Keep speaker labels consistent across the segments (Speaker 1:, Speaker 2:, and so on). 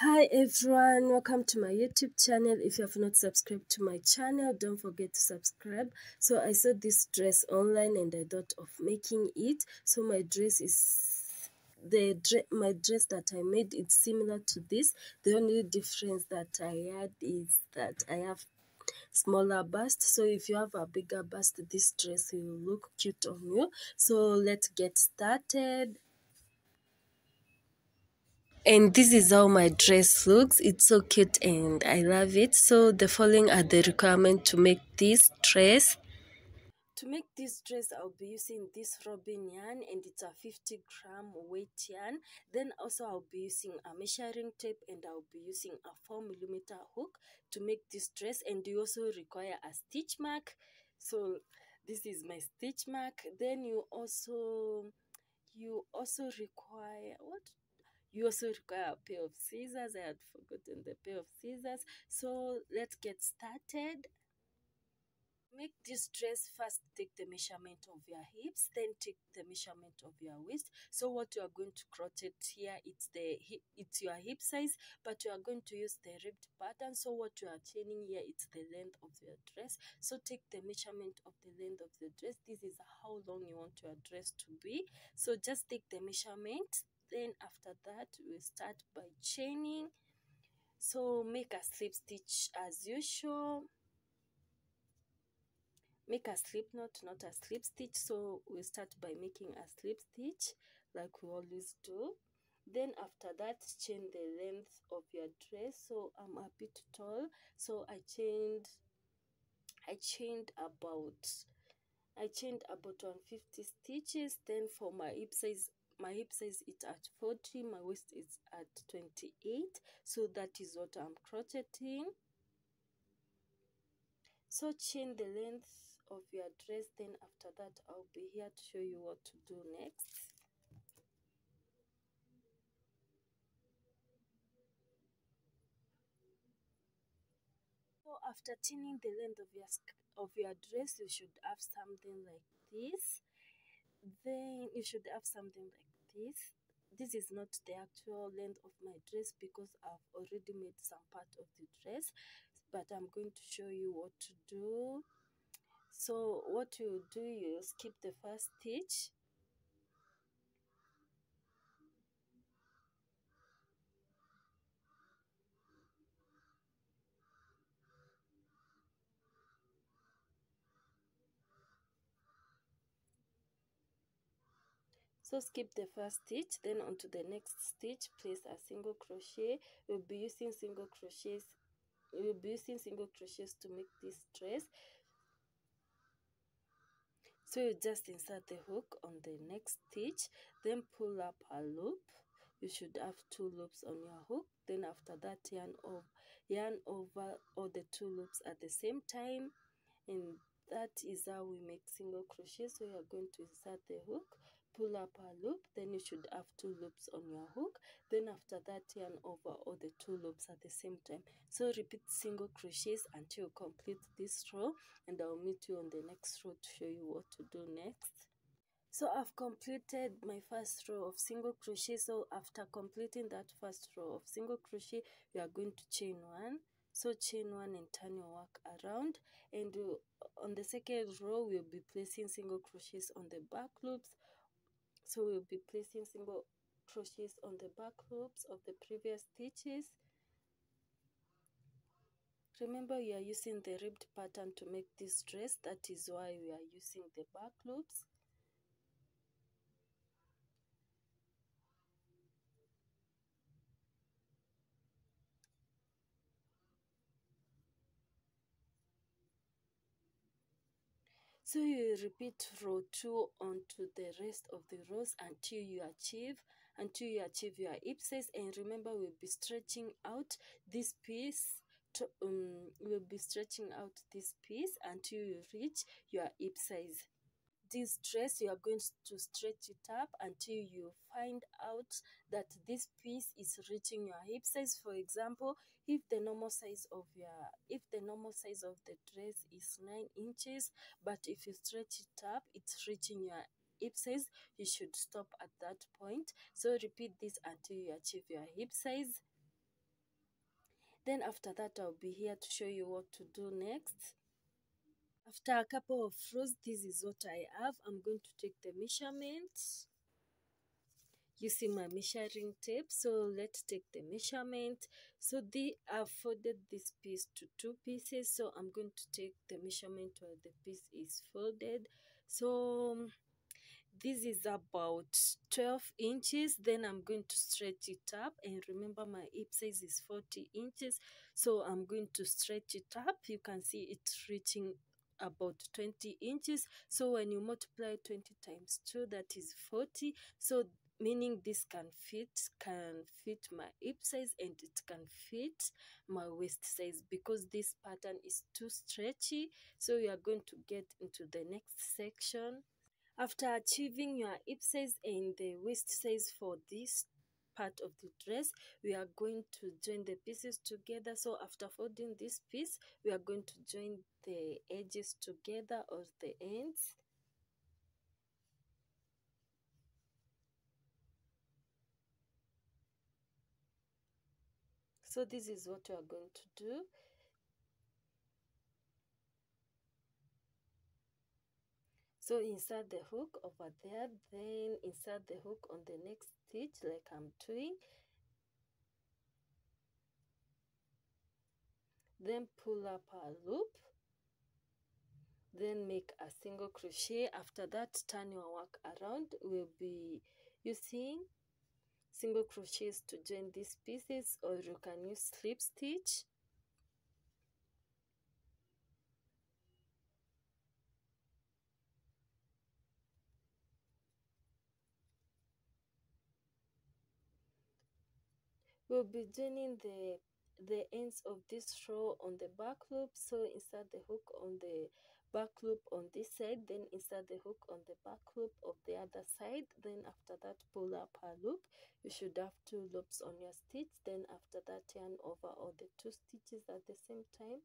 Speaker 1: Hi everyone, welcome to my YouTube channel. If you have not subscribed to my channel, don't forget to subscribe. So I saw this dress online and I thought of making it. So my dress is my dress that I made, it's similar to this. The only difference that I had is that I have smaller bust. So if you have a bigger bust, this dress will look cute on you. So let's get started. And this is how my dress looks. It's so cute and I love it. So the following are the requirements to make this dress. To make this dress, I'll be using this robin yarn and it's a 50-gram weight yarn. Then also I'll be using a measuring tape and I'll be using a 4mm hook to make this dress. And you also require a stitch mark. So this is my stitch mark. Then you also require what? You also require a pair of scissors. I had forgotten the pair of scissors. So let's get started. Make this dress, first take the measurement of your hips, then take the measurement of your waist. So what you are going to crochet here, it's your hip size, but you are going to use the ribbed pattern. So what you are chaining here, it's the length of your dress. So take the measurement of the length of the dress. This is how long you want your dress to be. So just take the measurement. Then after that, we start by chaining. So make a slip stitch as usual. Make a slip knot, not a slip stitch. So we start by making a slip stitch like we always do. Then after that, chain the length of your dress. So I'm a bit tall, so I chained about 150 stitches. Then for my hip size is at 40, my waist is at 28. So that is what I'm crocheting. So chain the length of your dress. Then after that, I'll be here to show you what to do next. So after chaining the length of your dress, you should have something like this. Then you should have something like this. This is not the actual length of my dress because I've already made some part of the dress, but I'm going to show you what to do. So what you do, you skip the first stitch. So skip the first stitch, then onto the next stitch, place a single crochet. We'll be using single crochets to make this dress. So you just insert the hook on the next stitch, then pull up a loop. You should have 2 loops on your hook. Then after that, yarn over all the 2 loops at the same time, and that is how we make single crochet. So you're going to insert the hook, pull up a loop, then you should have 2 loops on your hook. Then after that, yarn over all the 2 loops at the same time. So repeat single crochets until you complete this row, and I'll meet you on the next row to show you what to do next. So I've completed my first row of single crochet. So after completing that first row of single crochet, you are going to chain 1. So chain 1 and turn your work around, and on the second row we'll be placing single crochets on the back loops. So we'll be placing single crochets on the back loops of the previous stitches. Remember, we are using the ribbed pattern to make this dress. That is why we are using the back loops. So you repeat row 2 onto the rest of the rows until you achieve your hip size. And remember, we'll be stretching out this piece until you reach your hip size. This dress, you are going to stretch it up until you find out that this piece is reaching your hip size. For example, if the normal size of the dress is 9 inches, but if you stretch it up, it's reaching your hip size, you should stop at that point. So repeat this until you achieve your hip size. Then after that, I'll be here to show you what to do next. After a couple of rows, this is what I have. I'm going to take the measurement using my measuring tape. So let's take the measurement. So I've folded this piece to 2 pieces. So I'm going to take the measurement where the piece is folded. So this is about 12 inches. Then I'm going to stretch it up, and remember my hip size is 40 inches, so I'm going to stretch it up. You can see it's reaching about 20 inches. So when you multiply 20 times 2, that is 40. So meaning this can fit my hip size, and it can fit my waist size, because this pattern is too stretchy. So we are going to get into the next section. After achieving your hip size and the waist size for this part of the dress, we are going to join the pieces together. So after folding this piece, we are going to join the edges together, or the ends. So this is what we are going to do. So insert the hook over there, then insert the hook on the next stitch like I'm doing. Then pull up our loop. Then make a single crochet. After that, turn your work around. We'll be using single crochets to join these pieces, or you can use slip stitch. We'll be joining the ends of this row on the back loop. So insert the hook on the back loop on this side, then insert the hook on the back loop of the other side. Then after that, pull up a loop. You should have 2 loops on your stitch. Then after that, yarn over all the 2 stitches at the same time.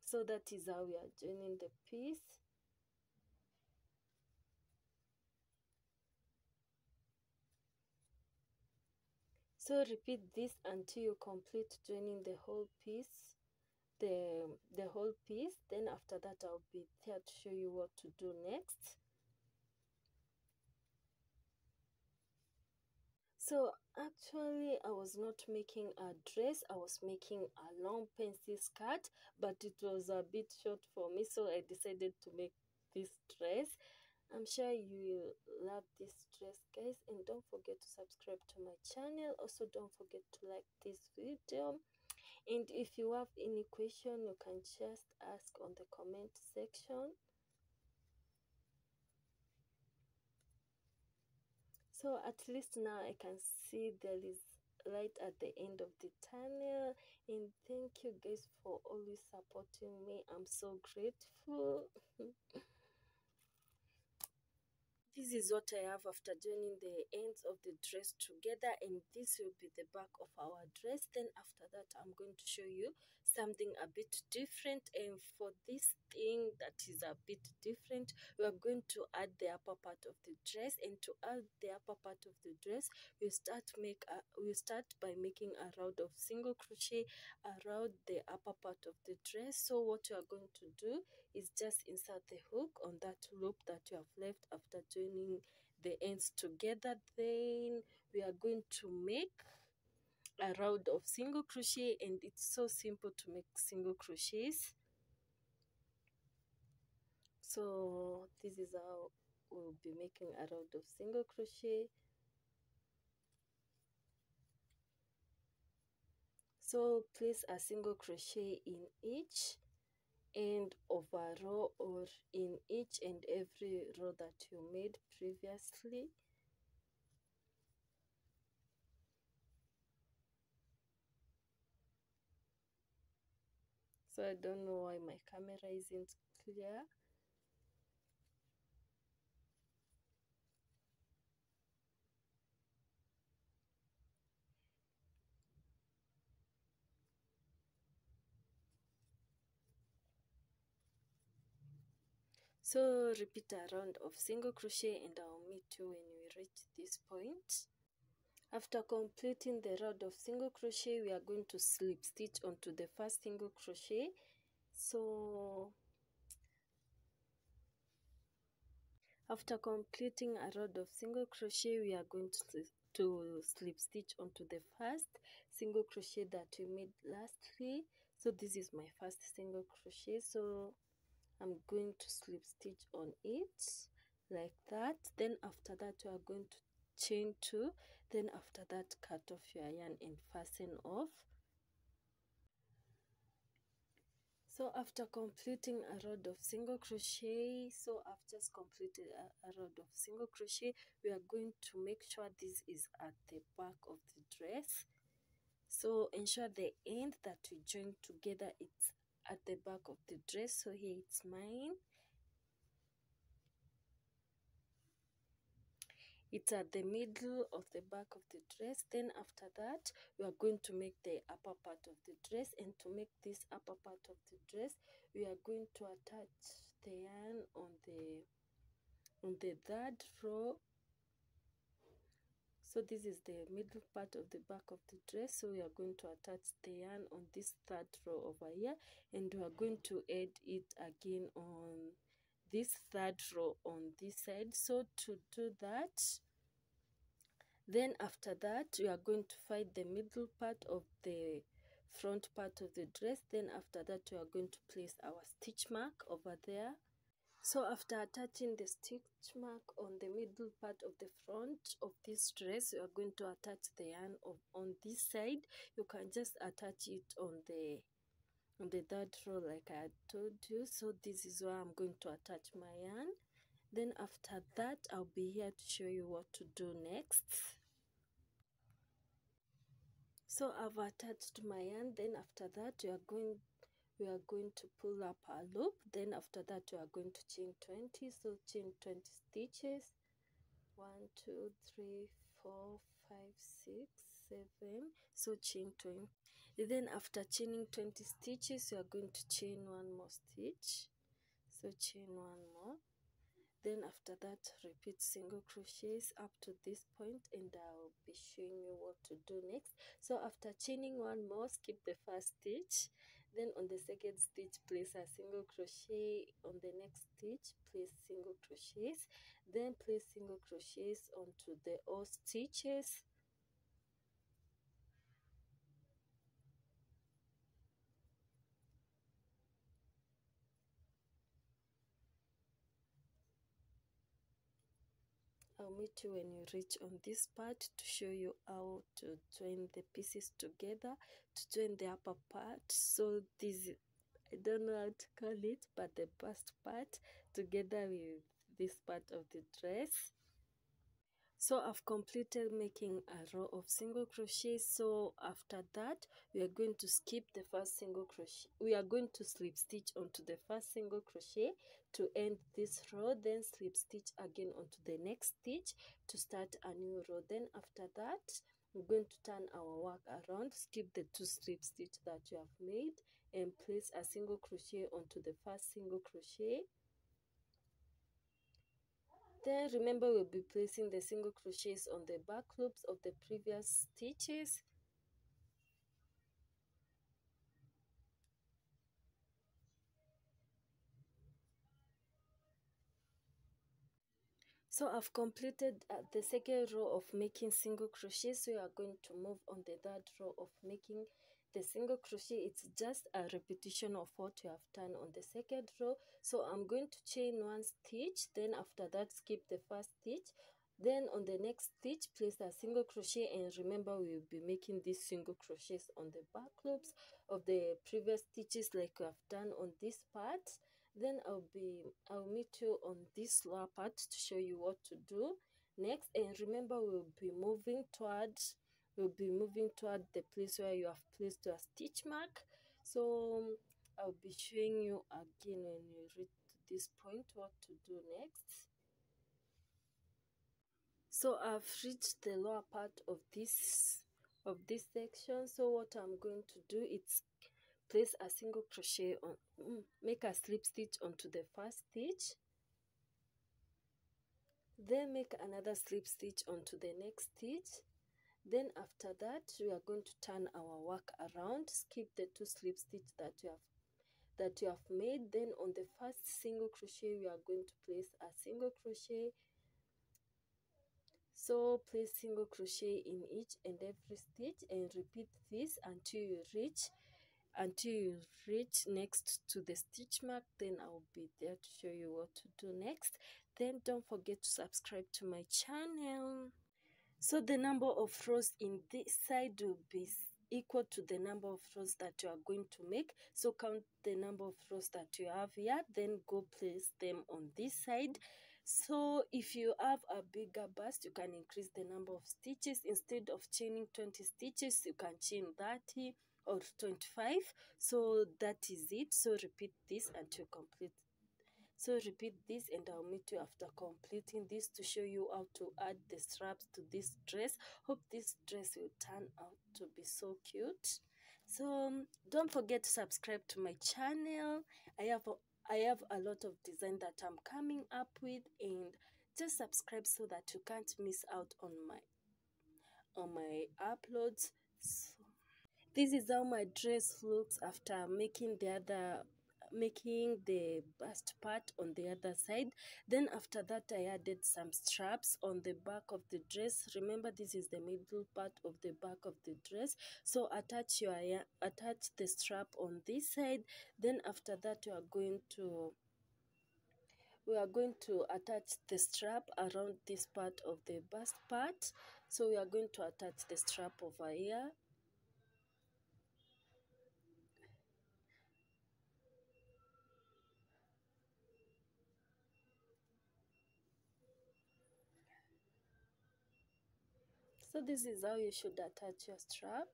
Speaker 1: So that is how we are joining the piece. So repeat this until you complete joining the whole piece, the whole piece. Then after that, I'll be here to show you what to do next. So actually, I was not making a dress, I was making a long pencil skirt, but it was a bit short for me, so I decided to make this dress. I'm sure you will love this dress, guys, and don't forget to subscribe to my channel. Also, don't forget to like this video, and if you have any question, you can just ask on the comment section. So at least now I can see there is light at the end of the tunnel, and thank you guys for always supporting me. I'm so grateful. This is what I have after joining the ends of the dress together, and this will be the back of our dress. Then after that, I'm going to show you something a bit different, and for this thing that is a bit different, we are going to add the upper part of the dress. And to add the upper part of the dress, we start by making a round of single crochet around the upper part of the dress. So what you are going to do is just insert the hook on that loop that you have left after joining the ends together. Then we are going to make a round of single crochet, and it's so simple to make single crochets. So this is how we'll be making a round of single crochet. So place a single crochet in each end of a row, or in each and every row that you made previously. So I don't know why my camera isn't clear. So repeat a round of single crochet, and I'll meet you when we reach this point. After completing the round of single crochet, we are going to slip stitch onto the first single crochet. So after completing a round of single crochet, we are going to slip stitch onto the first single crochet that we made lastly. So this is my first single crochet, so I'm going to slip stitch on it like that. Then after that you are going to chain 2, then after that cut off your yarn and fasten off. So after completing a round of single crochet, so I've just completed a round of single crochet, we are going to make sure this is at the back of the dress. So ensure the end that we join together, it's at the back of the dress. So here it's mine. It's at the middle of the back of the dress. Then after that, we are going to make the upper part of the dress. And to make this upper part of the dress, we are going to attach the yarn on the third row. So this is the middle part of the back of the dress. So we are going to attach the yarn on this third row over here, and we are going to add it again on this third row on this side. So to do that, then after that we are going to find the middle part of the front part of the dress. Then after that we are going to place our stitch mark over there. So after attaching the stitch mark on the middle part of the front of this dress, we are going to attach the yarn on this side. You can just attach it on the third row like I had told you. So this is where I'm going to attach my yarn. Then after that I'll be here to show you what to do next. So I've attached my yarn. Then after that we are going to pull up our loop. Then after that we are going to chain 20. So chain 20 stitches. 1 2 3 4 5 6 7. So chain 20. Then after chaining 20 stitches, you are going to chain one more stitch. So chain one more. Then after that, repeat single crochets up to this point, and I'll be showing you what to do next. So after chaining one more, skip the first stitch. Then on the second stitch, place a single crochet. On the next stitch, place single crochets. Then place single crochets onto the all stitches. I'll meet you when you reach on this part to show you how to join the pieces together, to join the upper part. So this, I don't know how to call it, but the bust part together with this part of the dress. So I've completed making a row of single crochets. So after that, we are going to skip the first single crochet. We are going to slip stitch onto the first single crochet to end this row, then slip stitch again onto the next stitch to start a new row. Then after that, we're going to turn our work around, skip the 2 slip stitch that you have made, and place a single crochet onto the first single crochet. Then remember, we'll be placing the single crochets on the back loops of the previous stitches. So I've completed the second row of making single crochets. So we are going to move on the third row of making the single crochet. It's just a repetition of what you have done on the second row. So I'm going to chain 1 stitch, then after that skip the first stitch. Then on the next stitch, place a single crochet, and remember we will be making these single crochets on the back loops of the previous stitches like we have done on this part. Then I'll meet you on this lower part to show you what to do next. And remember, we'll be moving toward the place where you have placed your stitch mark. So I'll be showing you again when you reach to this point what to do next. So I've reached the lower part of this section. So what I'm going to do is place a single crochet on, make a slip stitch onto the first stitch, then make another slip stitch onto the next stitch, Then after that, we are going to turn our work around, skip the 2 slip stitch that you have made. Then on the first single crochet, we are going to place a single crochet. So place single crochet in each and every stitch and repeat this until you reach next to the stitch mark. Then I'll be there to show you what to do next. Then don't forget to subscribe to my channel. So the number of rows in this side will be equal to the number of rows that you are going to make. So count the number of rows that you have here, then go place them on this side. So if you have a bigger bust, you can increase the number of stitches. Instead of chaining 20 stitches, you can chain 30 or 25. So that is it. So repeat this until complete. So repeat this and I'll meet you after completing this to show you how to add the straps to this dress. Hope this dress will turn out to be so cute. So don't forget to subscribe to my channel. I have a lot of design that I'm coming up with, and just subscribe so that you can't miss out on my uploads. So, this is how my dress looks after making the bust part on the other side. Then after that, I added some straps on the back of the dress. Remember, this is the middle part of the back of the dress. So attach the strap on this side. Then after that, we are going to attach the strap around this part of the bust part. So we are going to attach the strap over here. So this is how you should attach your strap.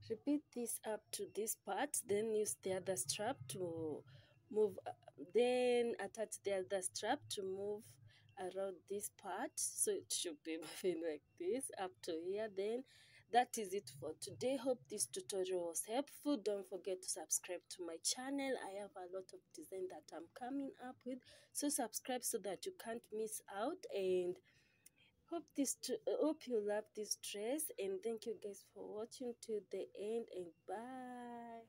Speaker 1: Repeat this up to this part, then use the other strap to move, then attach the other strap to move around this part. So it should be moving like this up to here. Then that is it for today. Hope this tutorial was helpful. Don't forget to subscribe to my channel. I have a lot of design that I'm coming up with, so subscribe so that you can't miss out. And hope you love this dress, and thank you guys for watching to the end, and bye.